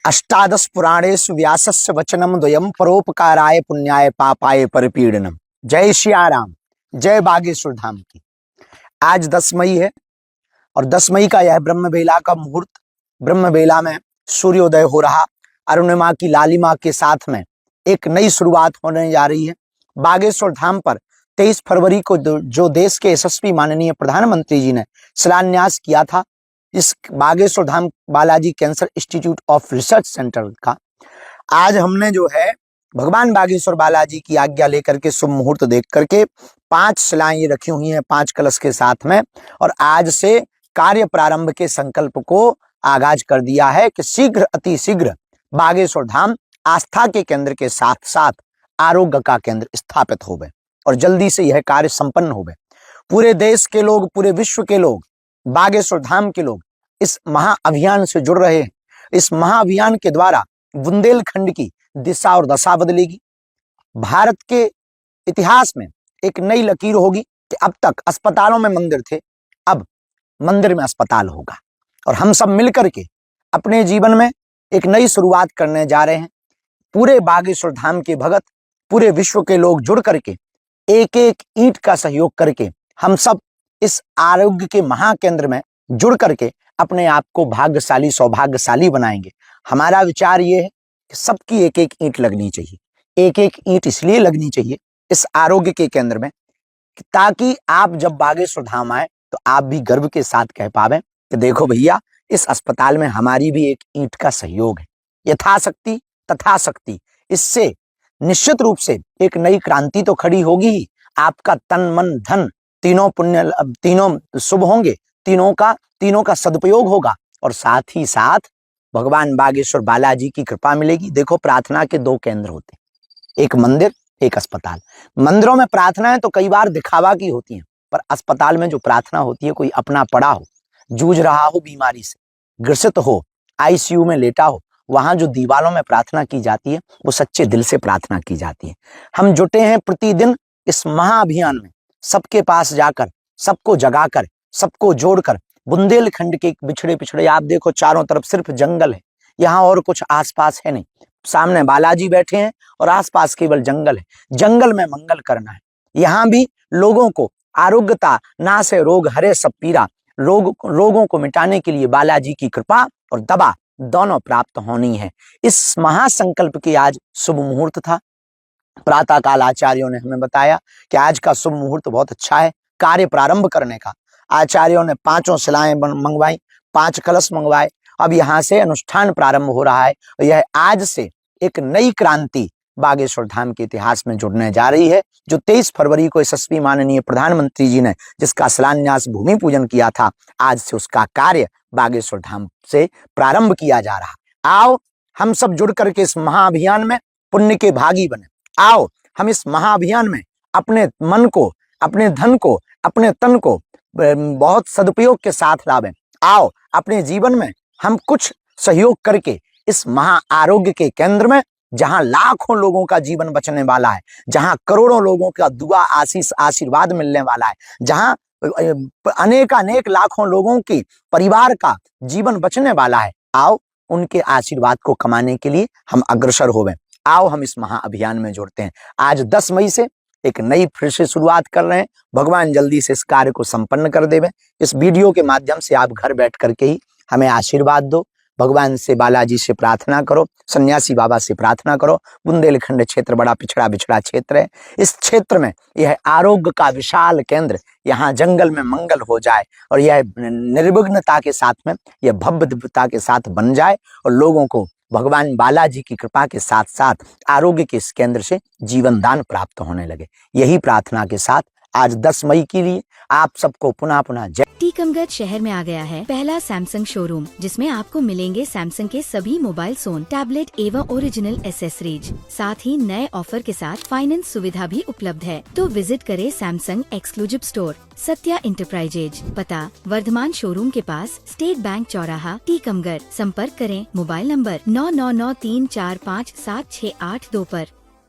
अष्टादश पुराणेषु व्यासस्य वचनम द्वयम परोपकाराय पुण्याय पापाय परिपीडनम। जय सिया राम, जय बागेश्वर धाम की। आज 10 मई है और 10 मई का यह ब्रह्म बेला का मुहूर्त, ब्रह्म बेला में सूर्योदय हो रहा, अरुणिमा की लालिमा के साथ में एक नई शुरुआत होने जा रही है। बागेश्वर धाम पर 23 फरवरी को जो देश के यशस्वी माननीय प्रधानमंत्री जी ने शिलान्यास किया था, इस Bageshwar Dham Balaji cancer institute of research centre का, आज हमने जो है भगवान बागेश्वर बालाजी की आज्ञा लेकर के शुभ मुहूर्त देख करके 5 शिलाएं रखी हुई हैं 5 कलश के साथ में, और आज से कार्य प्रारंभ के संकल्प को आगाज कर दिया है कि शीघ्र अति शीघ्र बागेश्वर धाम आस्था के केंद्र के साथ साथ आरोग्य का केंद्र स्थापित हो गए और जल्दी से यह कार्य संपन्न हो गए। पूरे देश के लोग, पूरे विश्व के लोग, बागेश्वर धाम के लोग इस महाअभियान से जुड़ रहे हैं। इस महाअभियान के द्वारा बुंदेलखंड की दिशा और दशा बदलेगी। भारत के इतिहास में एक नई लकीर होगी कि अब तक अस्पतालों में मंदिर थे, अब मंदिर में अस्पताल होगा और हम सब मिलकर के अपने जीवन में एक नई शुरुआत करने जा रहे हैं। पूरे बागेश्वर धाम के भगत, पूरे विश्व के लोग जुड़ करके एक एक ईंट का सहयोग करके हम सब इस आरोग्य के महाकेंद्र में जुड़ करके अपने आप को भाग्यशाली, सौभाग्यशाली बनाएंगे। हमारा विचार ये है कि सबकी एक एक ईंट लगनी चाहिए। एक एक ईंट इसलिए लगनी चाहिए इस आरोग्य के केंद्र में ताकि आप जब बागेश्वर धाम आए तो आप भी गर्व के साथ कह पावे कि देखो भैया, इस अस्पताल में हमारी भी एक ईंट का सहयोग है। यथाशक्ति तथाशक्ति, इससे निश्चित रूप से एक नई क्रांति तो खड़ी होगी ही। आपका तन मन धन तीनों पुण्य, तीनों शुभ होंगे, तीनों का सदुपयोग होगा और साथ ही साथ भगवान बागेश्वर बालाजी की कृपा मिलेगी। देखो, प्रार्थना के 2 केंद्र होते हैं, एक मंदिर, एक अस्पताल। मंदिरों में प्रार्थनाएं तो कई बार दिखावा की होती हैं, पर अस्पताल में जो प्रार्थना होती है, कोई अपना पड़ा हो, जूझ रहा हो, बीमारी से ग्रसित हो, आईसीयू में लेटा हो, वहां जो दीवारों में प्रार्थना की जाती है वो सच्चे दिल से प्रार्थना की जाती है। हम जुटे हैं प्रतिदिन इस महाअभियान में, सबके पास जाकर, सबको जगाकर, सबको जोड़कर। बुंदेलखंड के बिछड़े पिछड़े आप देखो, चारों तरफ सिर्फ जंगल है, यहाँ और कुछ आसपास है नहीं। सामने बालाजी बैठे हैं और आसपास केवल जंगल है। जंगल में मंगल करना है। यहाँ भी लोगों को आरोग्यता, ना से रोग हरे सब पीरा, रोगों को मिटाने के लिए बालाजी की कृपा और दवा दोनों प्राप्त होनी है। इस महासंकल्प की आज शुभ मुहूर्त था। प्रातः काल आचार्यों ने हमें बताया कि आज का शुभ मुहूर्त बहुत अच्छा है कार्य प्रारंभ करने का। आचार्यों ने 5 शिलाएं मंगवाई, 5 कलश मंगवाए। अब यहाँ से अनुष्ठान प्रारंभ हो रहा है और यह आज से एक नई क्रांति बागेश्वर धाम के इतिहास में जुड़ने जा रही है। जो 23 फरवरी को यशस्वी माननीय प्रधानमंत्री जी ने जिसका शिलान्यास, भूमि पूजन किया था, आज से उसका कार्य बागेश्वर धाम से प्रारंभ किया जा रहा। आओ हम सब जुड़ करके इस महाअभियान में पुण्य के भागी बने। आओ हम इस महाअभियान में अपने मन को, अपने धन को, अपने तन को बहुत सदुपयोग के साथ लावें। आओ अपने जीवन में हम कुछ सहयोग करके इस महा आरोग्य के केंद्र में, जहां लाखों लोगों का जीवन बचने वाला है, जहां करोड़ों लोगों का दुआ, आशीष, आशीर्वाद मिलने वाला है, जहां अनेक लाखों लोगों की परिवार का जीवन बचने वाला है, आओ उनके आशीर्वाद को कमाने के लिए हम अग्रसर होवें। आओ हम इस महाअभियान में जुड़ते हैं। आज 10 मई से एक नई फिर से शुरुआत कर रहे हैं। भगवान जल्दी से इस कार्य को संपन्न कर देवे। इस वीडियो के माध्यम से आप घर बैठ करके ही हमें आशीर्वाद दो। भगवान से, बालाजी से प्रार्थना करो, सन्यासी बाबा से प्रार्थना करो। बुंदेलखंड क्षेत्र बड़ा पिछड़ा क्षेत्र है। इस क्षेत्र में यह आरोग्य का विशाल केंद्र, यहाँ जंगल में मंगल हो जाए और यह निर्विघ्नता के साथ में, यह भव्य दिव्यता के साथ बन जाए और लोगों को भगवान बालाजी की कृपा के साथ साथ आरोग्य के इस केंद्र से जीवन दान प्राप्त होने लगे। यही प्रार्थना के साथ आज 10 मई के लिए आप सबको पुनः जय। टीकमगढ़ शहर में आ गया है पहला सैमसंग शोरूम, जिसमें आपको मिलेंगे सैमसंग के सभी मोबाइल फोन, टैबलेट एवं ओरिजिनल एसेसरीज। साथ ही नए ऑफर के साथ फाइनेंस सुविधा भी उपलब्ध है। तो विजिट करें Samsung exclusive store, Satya enterprises, पता वर्धमान शोरूम के पास, स्टेट बैंक चौराहा, टीकमगढ़। संपर्क करें मोबाइल नंबर 9993457682 पर।